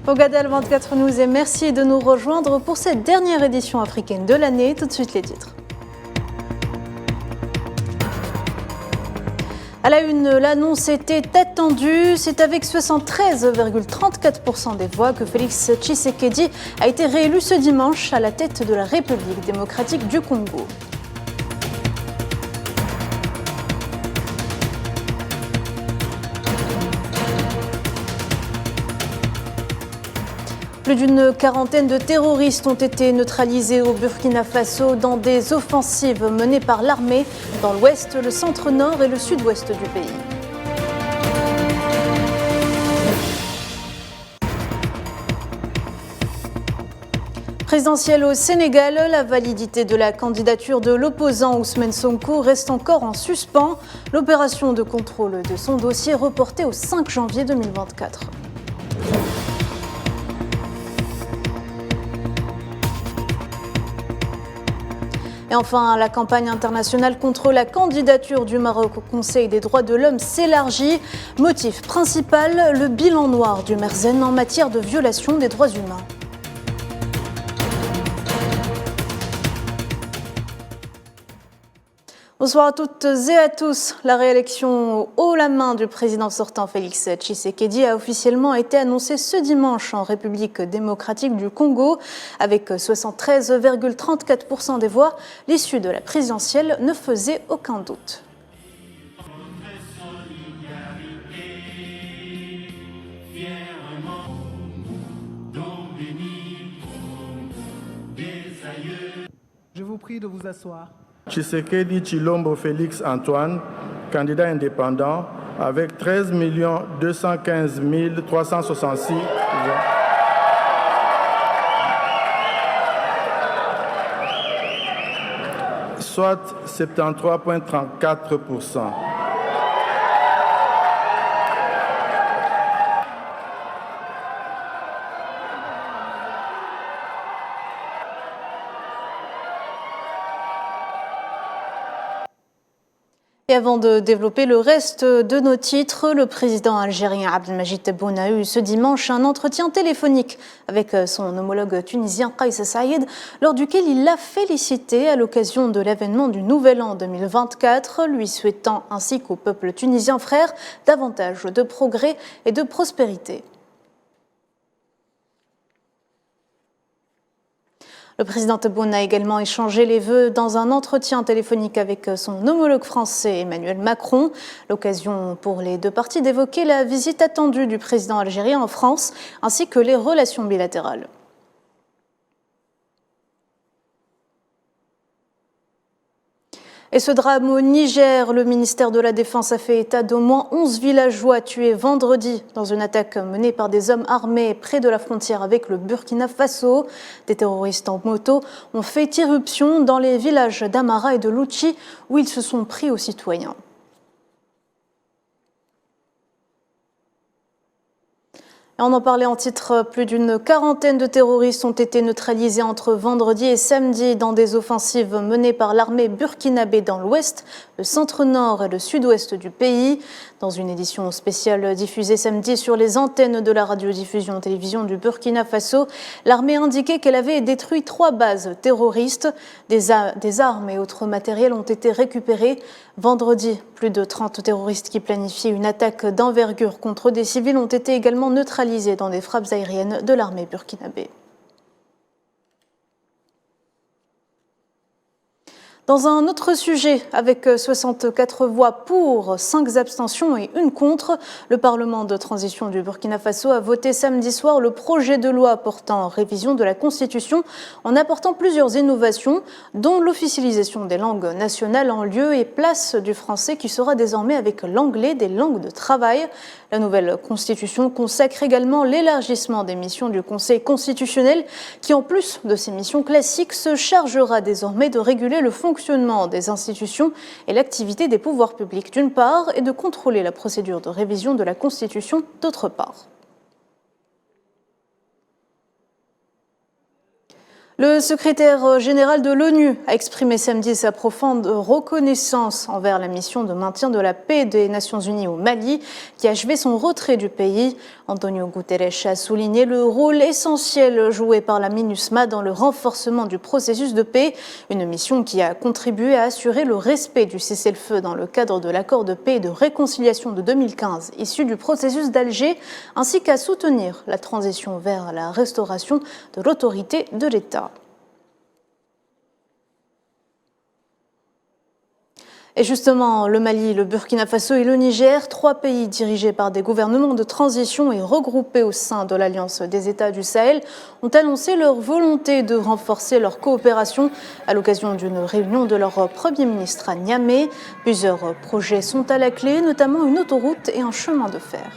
Ogadal 24 News et merci de nous rejoindre pour cette dernière édition africaine de l'année. Tout de suite les titres. À la une, l'annonce était attendue. C'est avec 73,34% des voix que Félix Tshisekedi a été réélu ce dimanche à la tête de la République démocratique du Congo. Plus d'une quarantaine de terroristes ont été neutralisés au Burkina Faso dans des offensives menées par l'armée dans l'ouest, le centre-nord et le sud-ouest du pays. Présidentielle au Sénégal, la validité de la candidature de l'opposant Ousmane Sonko reste encore en suspens. L'opération de contrôle de son dossier est reportée au 5 janvier 2024. Et enfin, la campagne internationale contre la candidature du Maroc au Conseil des droits de l'homme s'élargit. Motif principal, le bilan noir du Merzen en matière de violation des droits humains. Bonsoir à toutes et à tous. La réélection haut la main du président sortant Félix Tshisekedi a officiellement été annoncée ce dimanche en République démocratique du Congo. Avec 73,34% des voix, l'issue de la présidentielle ne faisait aucun doute. Je vous prie de vous asseoir. Tshisekedi Tshilombo Félix Antoine, candidat indépendant, avec 13 215 366 voix. Soit 73,34%. Et avant de développer le reste de nos titres, le président algérien Abdelmadjid Tebboune a eu ce dimanche un entretien téléphonique avec son homologue tunisien Kais Saïed, lors duquel il l'a félicité à l'occasion de l'avènement du Nouvel An 2024, lui souhaitant ainsi qu'au peuple tunisien frère davantage de progrès et de prospérité. Le président Tebboune a également échangé les vœux dans un entretien téléphonique avec son homologue français Emmanuel Macron. L'occasion pour les deux parties d'évoquer la visite attendue du président algérien en France ainsi que les relations bilatérales. Et ce drame au Niger, le ministère de la Défense a fait état d'au moins 11 villageois tués vendredi dans une attaque menée par des hommes armés près de la frontière avec le Burkina Faso. Des terroristes en moto ont fait irruption dans les villages d'Amara et de Louchi où ils se sont pris aux citoyens. Et on en parlait en titre, plus d'une quarantaine de terroristes ont été neutralisés entre vendredi et samedi dans des offensives menées par l'armée burkinabé dans l'ouest, le centre-nord et le sud-ouest du pays. Dans une édition spéciale diffusée samedi sur les antennes de la radiodiffusion-télévision du Burkina Faso, l'armée indiquait qu'elle avait détruit 3 bases terroristes. Des armes et autres matériels ont été récupérés. Vendredi, plus de 30 terroristes qui planifiaient une attaque d'envergure contre des civils ont été également neutralisés dans des frappes aériennes de l'armée burkinabé. Dans un autre sujet, avec 64 voix pour, 5 abstentions et 1 contre, le Parlement de transition du Burkina Faso a voté samedi soir le projet de loi portant révision de la Constitution en apportant plusieurs innovations, dont l'officialisation des langues nationales en lieu et place du français qui sera désormais avec l'anglais des langues de travail. La nouvelle Constitution consacre également l'élargissement des missions du Conseil constitutionnel qui, en plus de ses missions classiques, se chargera désormais de réguler le fonctionnement des institutions et l'activité des pouvoirs publics d'une part et de contrôler la procédure de révision de la Constitution d'autre part. Le secrétaire général de l'ONU a exprimé samedi sa profonde reconnaissance envers la mission de maintien de la paix des Nations Unies au Mali, qui a achevé son retrait du pays. Antonio Guterres a souligné le rôle essentiel joué par la MINUSMA dans le renforcement du processus de paix, une mission qui a contribué à assurer le respect du cessez-le-feu dans le cadre de l'accord de paix et de réconciliation de 2015, issu du processus d'Alger, ainsi qu'à soutenir la transition vers la restauration de l'autorité de l'État. Et justement, le Mali, le Burkina Faso et le Niger, 3 pays dirigés par des gouvernements de transition et regroupés au sein de l'Alliance des États du Sahel, ont annoncé leur volonté de renforcer leur coopération à l'occasion d'une réunion de leur Premier ministre à Niamey. Plusieurs projets sont à la clé, notamment une autoroute et un chemin de fer.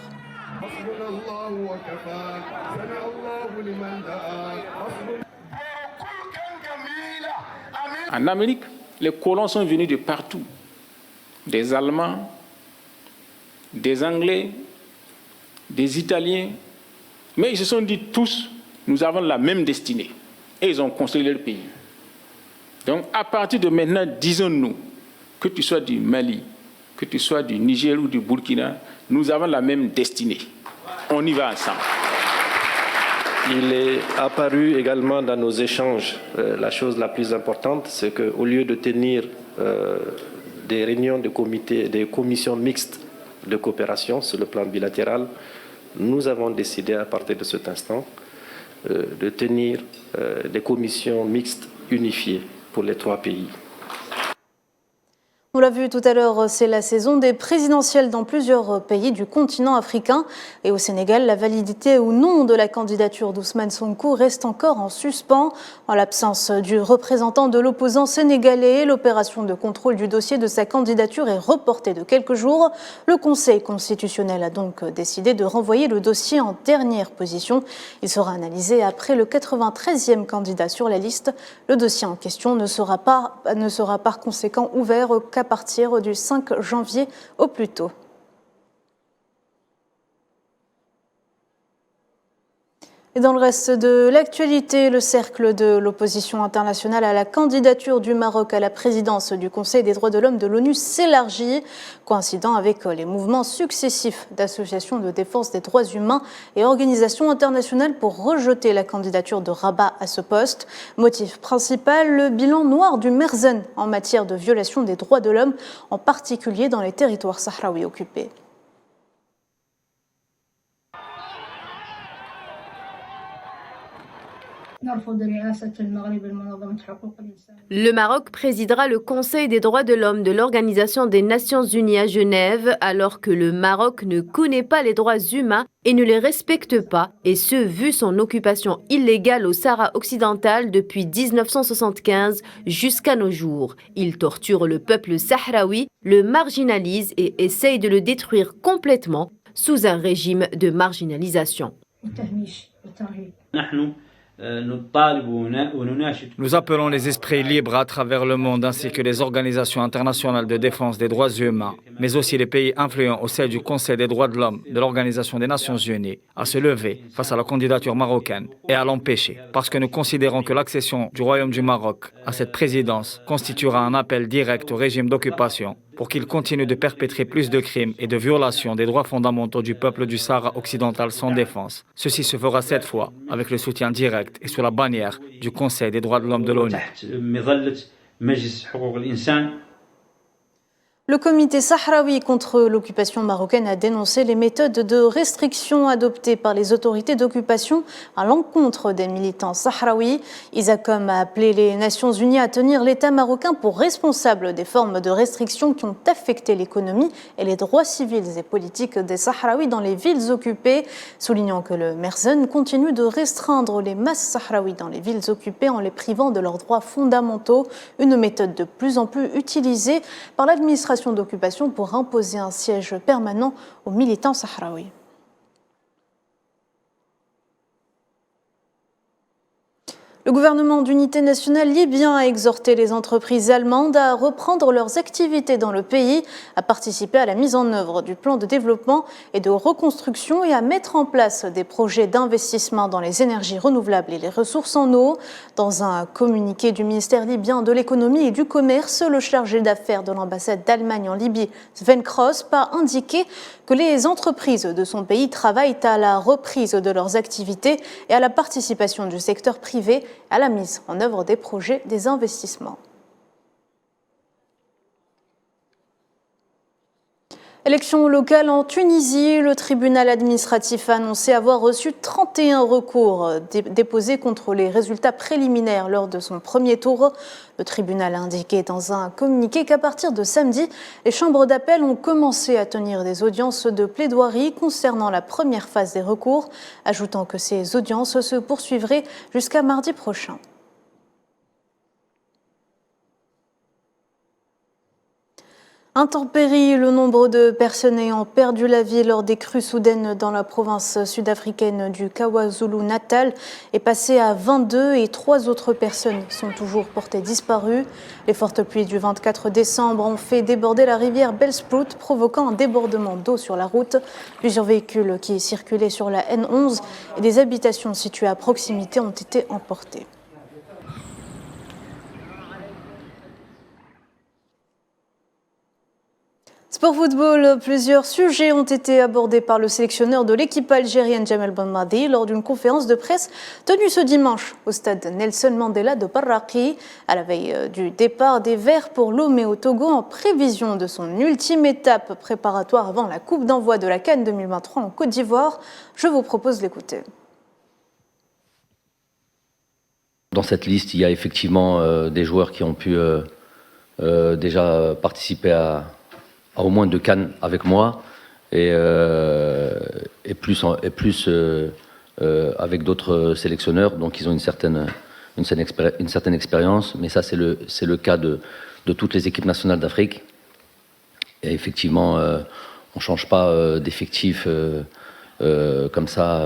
En Amérique, les colons sont venus de partout. Des Allemands, des Anglais, des Italiens. Mais ils se sont dit tous, nous avons la même destinée. Et ils ont construit leur pays. Donc à partir de maintenant, disons-nous, que tu sois du Mali, que tu sois du Niger ou du Burkina, nous avons la même destinée. On y va ensemble. Il est apparu également dans nos échanges, la chose la plus importante, c'est qu'au lieu de tenir des réunions de comités, des commissions mixtes de coopération sur le plan bilatéral, nous avons décidé à partir de cet instant de tenir des commissions mixtes unifiées pour les 3 pays. On l'a vu tout à l'heure, c'est la saison des présidentielles dans plusieurs pays du continent africain. Et au Sénégal, la validité ou non de la candidature d'Ousmane Sonko reste encore en suspens. En l'absence du représentant de l'opposant sénégalais, l'opération de contrôle du dossier de sa candidature est reportée de quelques jours. Le Conseil constitutionnel a donc décidé de renvoyer le dossier en dernière position. Il sera analysé après le 93e candidat sur la liste. Le dossier en question ne sera par conséquent ouvert qu'à partir du 5 janvier au plus tôt. Et dans le reste de l'actualité, le cercle de l'opposition internationale à la candidature du Maroc à la présidence du Conseil des droits de l'homme de l'ONU s'élargit, coïncidant avec les mouvements successifs d'associations de défense des droits humains et organisations internationales pour rejeter la candidature de Rabat à ce poste. Motif principal, le bilan noir du Merzen en matière de violation des droits de l'homme, en particulier dans les territoires sahraouis occupés. Le Maroc présidera le Conseil des droits de l'homme de l'Organisation des Nations Unies à Genève, alors que le Maroc ne connaît pas les droits humains et ne les respecte pas, et ce, vu son occupation illégale au Sahara occidental depuis 1975 jusqu'à nos jours. Il torture le peuple sahraoui, le marginalise et essaye de le détruire complètement sous un régime de marginalisation. Nous appelons les esprits libres à travers le monde ainsi que les organisations internationales de défense des droits humains, mais aussi les pays influents au sein du Conseil des droits de l'homme de l'Organisation des Nations Unies, à se lever face à la candidature marocaine et à l'empêcher, parce que nous considérons que l'accession du Royaume du Maroc à cette présidence constituera un appel direct au régime d'occupation pour qu'il continue de perpétrer plus de crimes et de violations des droits fondamentaux du peuple du Sahara occidental sans défense. Ceci se fera cette fois avec le soutien direct et sous la bannière du Conseil des droits de l'homme de l'ONU. Le comité sahraoui contre l'occupation marocaine a dénoncé les méthodes de restriction adoptées par les autorités d'occupation à l'encontre des militants sahraouis. Isacom a appelé les Nations Unies à tenir l'État marocain pour responsable des formes de restriction qui ont affecté l'économie et les droits civils et politiques des Sahraouis dans les villes occupées, soulignant que le Merzen continue de restreindre les masses sahraouis dans les villes occupées en les privant de leurs droits fondamentaux, une méthode de plus en plus utilisée par l'administration d'occupation pour imposer un siège permanent aux militants sahraouis. Le gouvernement d'unité nationale libyen a exhorté les entreprises allemandes à reprendre leurs activités dans le pays, à participer à la mise en œuvre du plan de développement et de reconstruction et à mettre en place des projets d'investissement dans les énergies renouvelables et les ressources en eau. Dans un communiqué du ministère libyen de l'économie et du commerce, le chargé d'affaires de l'ambassade d'Allemagne en Libye, Sven Cross, a indiqué que les entreprises de son pays travaillent à la reprise de leurs activités et à la participation du secteur privé à la mise en œuvre des projets des investissements. Élection locale en Tunisie, le tribunal administratif a annoncé avoir reçu 31 recours déposés contre les résultats préliminaires lors de son premier tour. Le tribunal a indiqué dans un communiqué qu'à partir de samedi, les chambres d'appel ont commencé à tenir des audiences de plaidoirie concernant la première phase des recours, ajoutant que ces audiences se poursuivraient jusqu'à mardi prochain. Intempéries, le nombre de personnes ayant perdu la vie lors des crues soudaines dans la province sud-africaine du KwaZulu-Natal est passé à 22 et 3 autres personnes sont toujours portées disparues. Les fortes pluies du 24 décembre ont fait déborder la rivière Bellsprout, provoquant un débordement d'eau sur la route. Plusieurs véhicules qui circulaient sur la N11 et des habitations situées à proximité ont été emportées. Sport football, plusieurs sujets ont été abordés par le sélectionneur de l'équipe algérienne Jamel Bonmadi lors d'une conférence de presse tenue ce dimanche au stade Nelson Mandela de Barraqi, à la veille du départ des Verts pour Lomé au Togo en prévision de son ultime étape préparatoire avant la coupe d'envoi de la CAN 2023 en Côte d'Ivoire. Je vous propose d'écouter. Dans cette liste, il y a effectivement des joueurs qui ont pu déjà participer à au moins 2 CAN avec moi et plus avec d'autres sélectionneurs, donc ils ont une certaine expérience, mais ça c'est le cas de toutes les équipes nationales d'Afrique. Et effectivement, on ne change pas d'effectif comme ça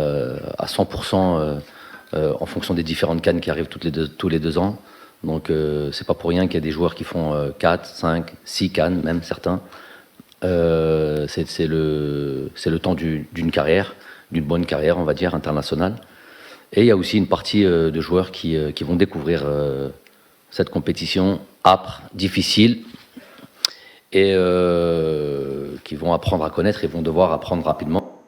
à 100% en fonction des différentes CAN qui arrivent tous les 2 ans. Donc c'est pas pour rien qu'il y a des joueurs qui font 4, 5, 6 CAN, même certains. C'est le temps d'une carrière, d'une bonne carrière, on va dire, internationale. Et il y a aussi une partie de joueurs qui vont découvrir cette compétition âpre, difficile, et qui vont apprendre à connaître et vont devoir apprendre rapidement.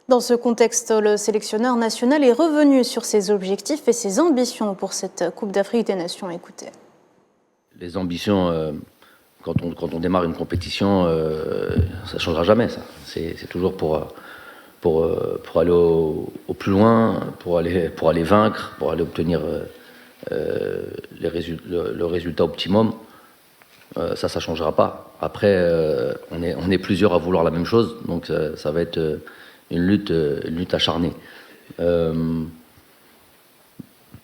Dans ce contexte, le sélectionneur national est revenu sur ses objectifs et ses ambitions pour cette Coupe d'Afrique des Nations. Écoutez. Les ambitions... Quand on démarre une compétition, ça ne changera jamais. C'est toujours pour aller au plus loin, pour aller vaincre, pour aller obtenir le résultat optimum. Ça ne changera pas. Après, on est plusieurs à vouloir la même chose, donc ça va être une lutte acharnée.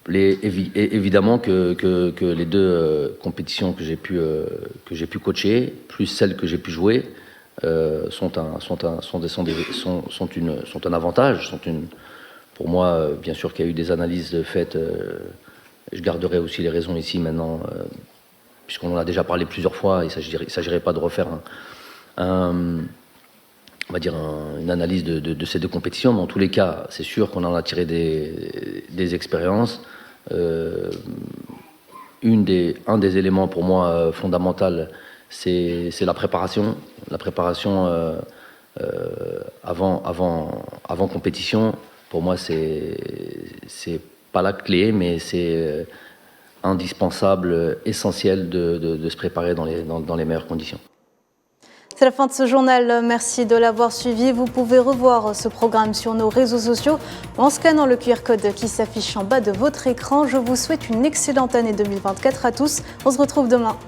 Évidemment que les 2 compétitions que j'ai pu coacher, plus celles que j'ai pu jouer, sont un avantage. Pour moi, bien sûr qu'il y a eu des analyses faites. Je garderai aussi les raisons ici maintenant, puisqu'on en a déjà parlé plusieurs fois. Il ne s'agirait pas de refaire une analyse de ces 2 compétitions, mais en tous les cas, c'est sûr qu'on en a tiré des expériences. Un des éléments pour moi fondamental, c'est la préparation. La préparation avant compétition, pour moi, c'est pas la clé, mais c'est indispensable, essentiel de se préparer dans les meilleures conditions. C'est la fin de ce journal. Merci de l'avoir suivi. Vous pouvez revoir ce programme sur nos réseaux sociaux en scannant le QR code qui s'affiche en bas de votre écran. Je vous souhaite une excellente année 2024 à tous. On se retrouve demain.